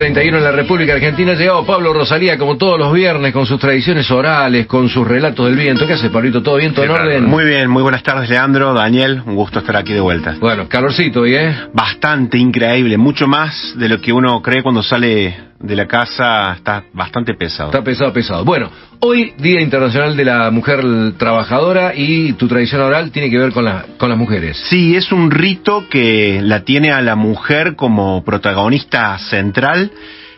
31 en la República Argentina. Ha llegado Pablo Rosalía como todos los viernes con sus tradiciones orales, con sus relatos del viento. ¿Qué hace, Pablito? ¿Todo bien? ¿Todo en orden? Muy bien, muy buenas tardes, Leandro, Daniel, un gusto estar aquí de vuelta. Bueno, calorcito hoy, ¿eh? Bastante increíble, mucho más de lo que uno cree cuando sale de la casa. Está bastante pesado. Está pesado. Bueno, hoy Día Internacional de la Mujer Trabajadora, y tu tradición oral tiene que ver con las mujeres. Sí, es un rito que la tiene a la mujer como protagonista central.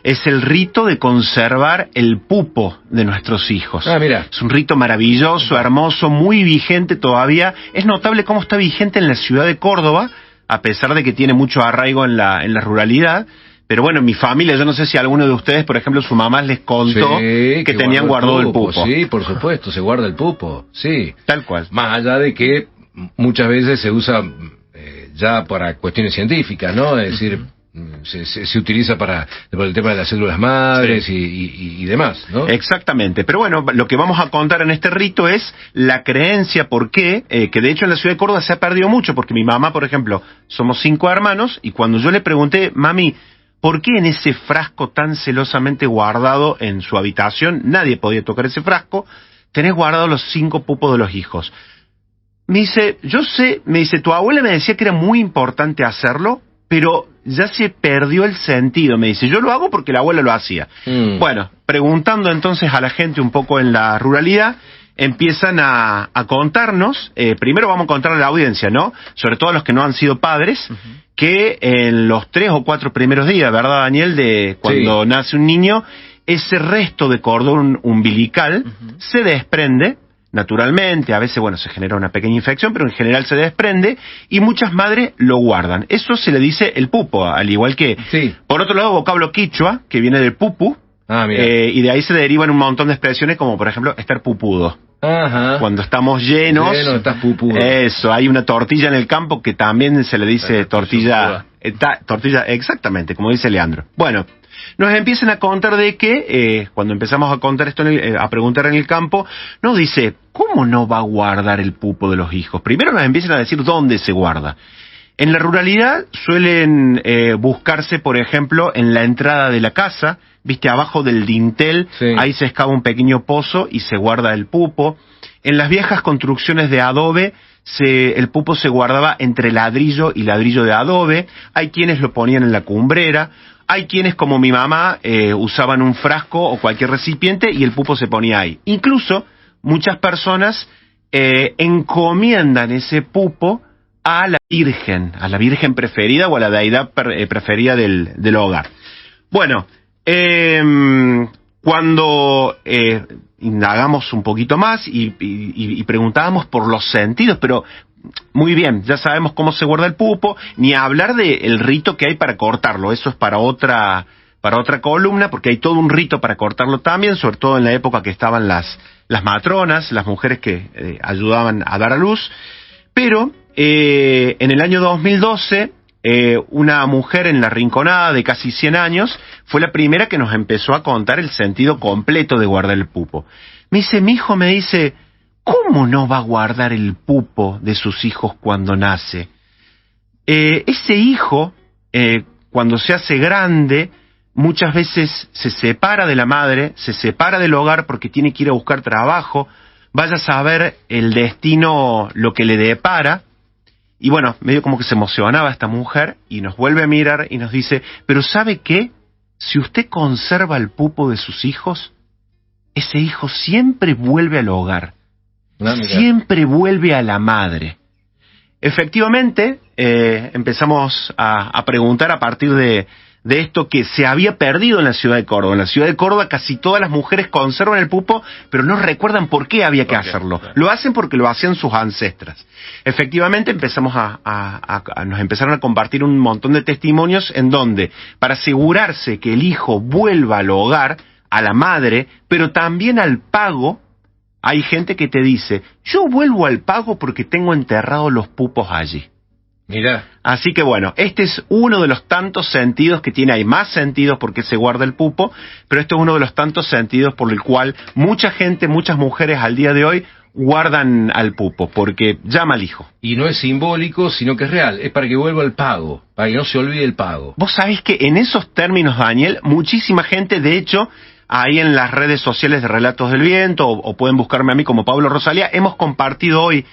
Es el rito de conservar el pupo de nuestros hijos. Ah, mira. Es un rito maravilloso, hermoso, muy vigente todavía. Es notable cómo está vigente en la ciudad de Córdoba, a pesar de que tiene mucho arraigo en la ruralidad. Pero bueno, mi familia, yo no sé si alguno de ustedes, por ejemplo, su mamá les contó que tenían guardado el pupo. Sí, por supuesto, se guarda el pupo, sí. Tal cual. Más allá de que muchas veces se usa ya para cuestiones científicas, ¿no? Es decir, se utiliza por el tema de las células madres, sí, y demás, ¿no? Exactamente. Pero bueno, lo que vamos a contar en este rito es la creencia, por qué, que de hecho en la ciudad de Córdoba se ha perdido mucho, porque mi mamá, por ejemplo, somos 5 hermanos, y cuando yo le pregunté, mami, ¿por qué en ese frasco tan celosamente guardado en su habitación, nadie podía tocar ese frasco, tenés guardados los 5 pupos de los hijos? Me dice, yo sé, tu abuela me decía que era muy importante hacerlo, pero ya se perdió el sentido. Me dice, yo lo hago porque la abuela lo hacía. Bueno, preguntando entonces a la gente un poco en la ruralidad, empiezan a contarnos, primero vamos a contar a la audiencia, ¿no? Sobre todo a los que no han sido padres, que en los 3 o 4 primeros días, ¿verdad, Daniel? De cuando nace un niño, ese resto de cordón umbilical se desprende naturalmente. A veces, bueno, se genera una pequeña infección, pero en general se desprende, y muchas madres lo guardan. Eso se le dice el pupo, al igual que, por otro lado, vocablo quichua, que viene del pupu, y de ahí se derivan un montón de expresiones, como por ejemplo, estar pupudo. Ajá. Cuando estamos llenos, estás pupudo. Eso, hay una tortilla en el campo que también se le dice tortilla, exactamente, como dice Leandro. Bueno, nos empiezan a contar de que, cuando empezamos a contar esto, a preguntar en el campo, nos dice, ¿cómo no va a guardar el pupo de los hijos? Primero nos empiezan a decir dónde se guarda. En la ruralidad suelen buscarse, por ejemplo, en la entrada de la casa, viste, abajo del dintel, ahí se excava un pequeño pozo y se guarda el pupo. En las viejas construcciones de adobe, el pupo se guardaba entre ladrillo y ladrillo de adobe. Hay quienes lo ponían en la cumbrera. Hay quienes, como mi mamá, usaban un frasco o cualquier recipiente y el pupo se ponía ahí. Incluso, muchas personas encomiendan ese pupo a la virgen preferida o a la deidad preferida del hogar. Bueno, cuando indagamos un poquito más y preguntábamos por los sentidos, pero muy bien, ya sabemos cómo se guarda el pupo, ni hablar del rito que hay para cortarlo. Eso es para otra columna, porque hay todo un rito para cortarlo también, sobre todo en la época que estaban las matronas, las mujeres que ayudaban a dar a luz. Pero en el año 2012, una mujer en La Rinconada de casi 100 años fue la primera que nos empezó a contar el sentido completo de guardar el pupo. Mi hijo me dice, ¿cómo no va a guardar el pupo de sus hijos cuando nace? Ese hijo, cuando se hace grande, muchas veces se separa de la madre, se separa del hogar porque tiene que ir a buscar trabajo, vaya a saber el destino, lo que le depara. Y bueno, medio como que se emocionaba esta mujer y nos vuelve a mirar y nos dice, pero ¿sabe qué? Si usted conserva el pupo de sus hijos, ese hijo siempre vuelve al hogar. Siempre vuelve a la madre. Efectivamente, empezamos a preguntar a partir de esto que se había perdido en la ciudad de Córdoba. En la ciudad de Córdoba casi todas las mujeres conservan el pupo, pero no recuerdan por qué había que hacerlo. Lo hacen porque lo hacían sus ancestras. Efectivamente, nos empezaron a compartir un montón de testimonios en donde, para asegurarse que el hijo vuelva al hogar, a la madre, pero también al pago, hay gente que te dice, yo vuelvo al pago porque tengo enterrados los pupos allí. Mirá. Así que bueno, este es uno de los tantos sentidos que tiene. Hay más sentidos porque se guarda el pupo, pero este es uno de los tantos sentidos por el cual mucha gente, muchas mujeres al día de hoy guardan al pupo, porque llama al hijo. Y no es simbólico, sino que es real. Es para que vuelva el pago, para que no se olvide el pago. Vos sabés que en esos términos, Daniel, muchísima gente, de hecho, ahí en las redes sociales de Relatos del Viento, o pueden buscarme a mí como Pablo Rosalía, hemos compartido hoy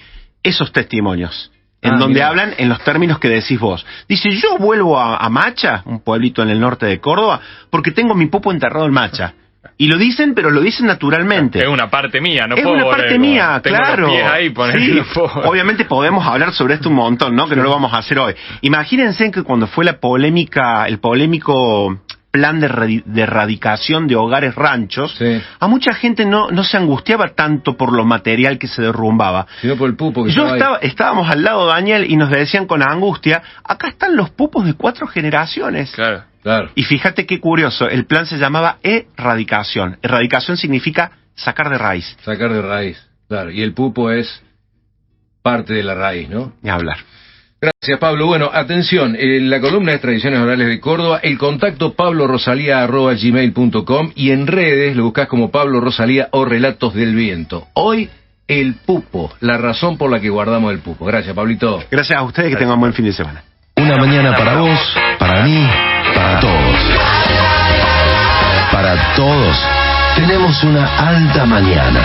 esos testimonios, en donde mira. hablan en los términos que decís vos. Dice, yo vuelvo a Macha, un pueblito en el norte de Córdoba, porque tengo mi pupo enterrado en Macha. Y lo dicen, pero lo dicen naturalmente. Es una parte mía, no es puedo una parte volver, mía, tengo claro. Los pies ahí, Sí, obviamente podemos hablar sobre esto un montón, ¿no? Que no lo vamos a hacer hoy. Imagínense que cuando fue el polémico plan de erradicación de hogares ranchos, Sí. a mucha gente no se angustiaba tanto por lo material que se derrumbaba. Sino por el pupo que Estábamos al lado, Daniel, y nos decían con angustia, acá están los pupos de 4 generaciones. Claro. Claro. Y fíjate qué curioso, el plan se llamaba erradicación. Erradicación significa sacar de raíz. Sacar de raíz, claro. Y el pupo es parte de la raíz, ¿no? Ni hablar. Gracias, Pablo. Bueno, atención, la columna es Tradiciones Orales de Córdoba, el contacto pablorosalía@gmail.com y en redes lo buscás como Pablo Rosalía o Relatos del Viento. Hoy, el pupo, la razón por la que guardamos el pupo. Gracias, Pablito. Gracias a ustedes, que tengan un buen fin de semana. Una mañana para vos, para mí, para todos. Para todos, tenemos una alta mañana.